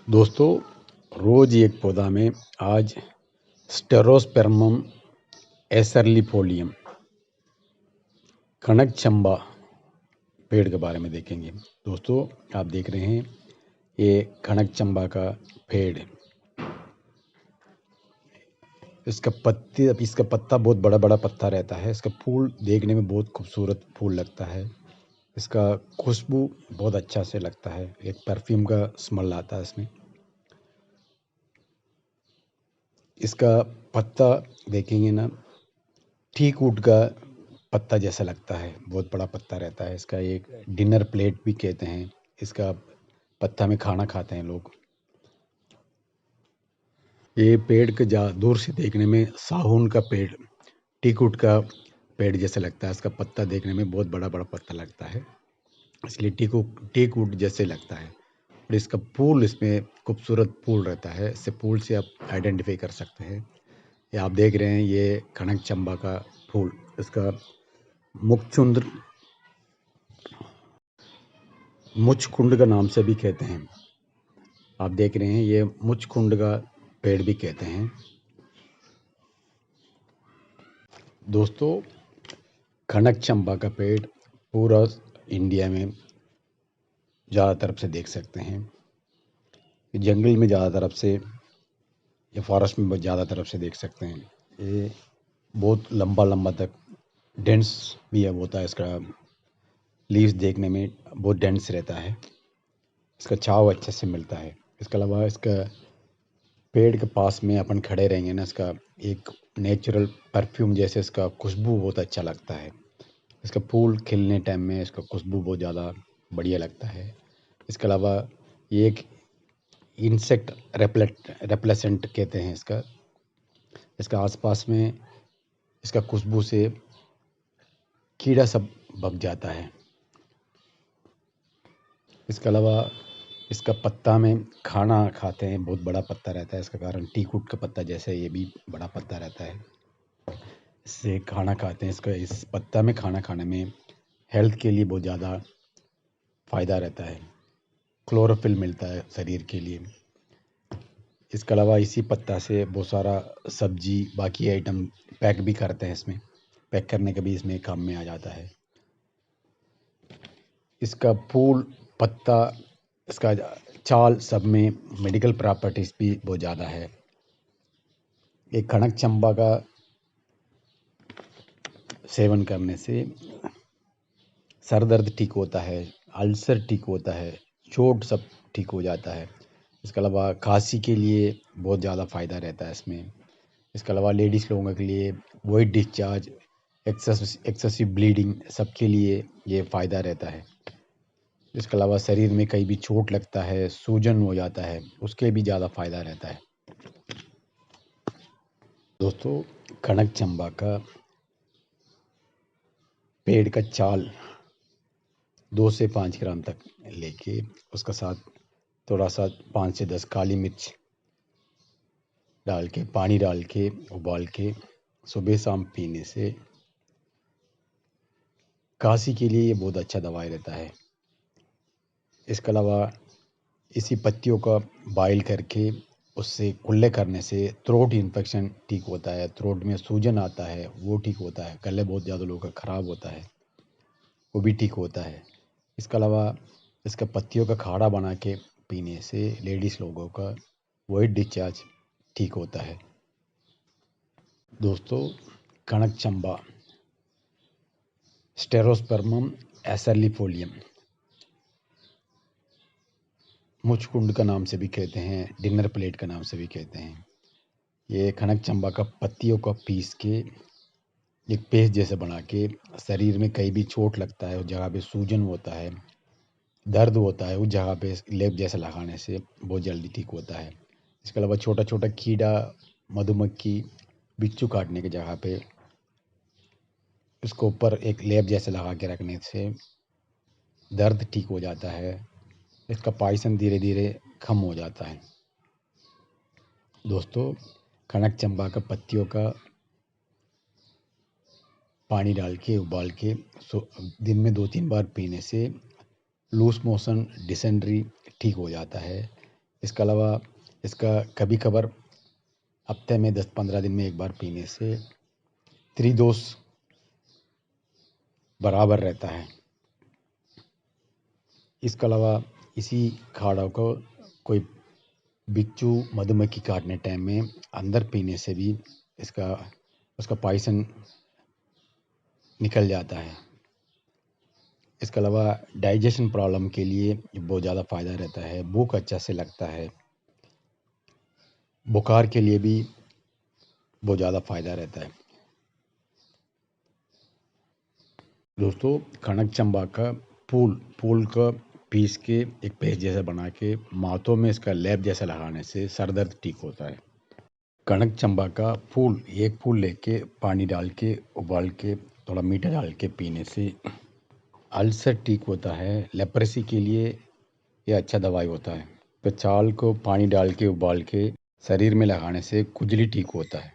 दोस्तों, रोज एक पौधा में आज स्टेरोस्पेर्मम एसरलीफोलियम कनक चंबा पेड़ के बारे में देखेंगे। दोस्तों, आप देख रहे हैं ये कनक चंबा का पेड़। इसका पत्ता बहुत बड़ा बड़ा पत्ता रहता है। इसका फूल देखने में बहुत खूबसूरत फूल लगता है। इसका खुशबू बहुत अच्छा से लगता है, एक परफ्यूम का स्मेल आता है इसमें। इसका पत्ता देखेंगे ना, टीक वुड का पत्ता जैसा लगता है, बहुत बड़ा पत्ता रहता है। इसका एक डिनर प्लेट भी कहते हैं। इसका पत्ता में खाना खाते हैं लोग। ये पेड़ के दूर से देखने में साहुन का पेड़, टीकवुड का पेड़ जैसा लगता है। इसका पत्ता देखने में बहुत बड़ा बड़ा पत्ता लगता है, इसलिए टीकवुड जैसे लगता है। और इसका फूल, इसमें खूबसूरत फूल रहता है। इससे फूल से आप आइडेंटिफाई कर सकते हैं। ये आप देख रहे हैं, ये कनक चंबा का फूल। इसका मुखचुंद्र मुचकुंड का नाम से भी कहते हैं। आप देख रहे हैं, ये मुचकुंड का पेड़ भी कहते हैं। दोस्तों, कनक चंबा का पेड़ पूरा इंडिया में ज़्यादा तरफ से देख सकते हैं। जंगल में ज़्यादा तरफ से या फॉरेस्ट में ज़्यादा तरफ से देख सकते हैं। ये बहुत लंबा लंबा तक डेंस भी है होता है। इसका लीव्स देखने में बहुत डेंस रहता है। इसका छाव अच्छे से मिलता है। इसके अलावा इसका पेड़ के पास में अपन खड़े रहेंगे ना, इसका एक नेचुरल परफ्यूम जैसे इसका खुशबू बहुत अच्छा लगता है। इसका फूल खिलने टाइम में इसका खुशबू बहुत ज़्यादा बढ़िया लगता है। इसके अलावा ये एक इंसेक्ट रेपलेसेंट कहते हैं इसका। इसका आसपास में इसका खुशबू से कीड़ा सब भग जाता है। इसके अलावा इसका पत्ता में खाना खाते हैं, बहुत बड़ा पत्ता रहता है। इसका कारण टीकवुड का पत्ता जैसे ये भी बड़ा पत्ता रहता है। इससे खाना खाते हैं। इसका इस पत्ता में खाना खाने में हेल्थ के लिए बहुत ज़्यादा फ़ायदा रहता है। क्लोरोफिल मिलता है शरीर के लिए। इसके अलावा इसी पत्ता से बहुत सारा सब्जी बाकी आइटम पैक भी करते हैं। इसमें पैक करने का भी इसमें काम में आ जाता है। इसका फूल, पत्ता, इसका छाल सब में मेडिकल प्रॉपर्टीज़ भी बहुत ज़्यादा है। एक कनक चंबा का सेवन करने से सर दर्द ठीक होता है, अल्सर ठीक होता है, चोट सब ठीक हो जाता है। इसके अलावा खांसी के लिए बहुत ज़्यादा फ़ायदा रहता है इसमें। इसके अलावा लेडीज़ लोगों के लिए वाइट डिस्चार्ज, एक्सेसिव ब्लीडिंग सबके लिए ये फ़ायदा रहता है। इसके अलावा शरीर में कहीं भी चोट लगता है, सूजन हो जाता है, उसके भी ज़्यादा फ़ायदा रहता है। दोस्तों, कनक चंबा का पेड़ का छाल 2 से 5 ग्राम तक लेके उसका साथ थोड़ा सा 5 से 10 काली मिर्च डाल के, पानी डाल के उबाल के सुबह शाम पीने से खांसी के लिए ये बहुत अच्छा दवाई रहता है। इसके अलावा इसी पत्तियों का बॉयल करके उससे कुल्ले करने से थ्रोट इन्फेक्शन ठीक होता है। थ्रोट में सूजन आता है वो ठीक होता है। गले बहुत ज़्यादा लोगों का ख़राब होता है, वो भी ठीक होता है। इसके अलावा इसका पत्तियों का काढ़ा बना के पीने से लेडीज़ लोगों का वाइट डिस्चार्ज ठीक होता है। दोस्तों, कनक चंबा स्टेरोस्पर्मम एसरलीफोलियम मुचकुंड का नाम से भी कहते हैं, डिनर प्लेट का नाम से भी कहते हैं। ये कनक चंबा का पत्तियों का पीस के एक पेस्ट जैसे बना के शरीर में कहीं भी चोट लगता है, उस जगह पे सूजन होता है, दर्द होता है, उस जगह पे लेप जैसा लगाने से बहुत जल्दी ठीक होता है। इसके अलावा छोटा छोटा कीड़ा, मधुमक्खी, बिच्छू काटने की जगह पे उसको ऊपर एक लेप जैसे लगा के रखने से दर्द ठीक हो जाता है। इसका पॉइसन धीरे धीरे कम हो जाता है। दोस्तों, कनक चंबा का पत्तियों का पानी डाल के उबाल के दिन में 2-3 बार पीने से लूज मोशन, डिसेंट्री ठीक हो जाता है। इसके अलावा इसका कभी कभार हफ्ते में 10-15 दिन में एक बार पीने से त्रिदोष बराबर रहता है। इसके अलावा इसी काढ़ा को कोई बिच्छू मधुमक्खी काटने टाइम में अंदर पीने से भी उसका पॉइजन निकल जाता है। इसके अलावा डाइजेशन प्रॉब्लम के लिए बहुत ज़्यादा फ़ायदा रहता है। भूख अच्छा से लगता है। बुखार के लिए भी बहुत ज़्यादा फ़ायदा रहता है। दोस्तों, कनक चंबा का फूल का पीस के एक पेस्ट जैसा बना के माथों में इसका लेप जैसा लगाने से सर दर्द ठीक होता है। कनक चंबा का एक फूल लेके पानी डाल के उबाल के थोड़ा मीठा डाल के पीने से अल्सर ठीक होता है। लेप्रेसी के लिए यह अच्छा दवाई होता है। तो चाल को पानी डाल के उबाल के शरीर में लगाने से खुजली ठीक होता है।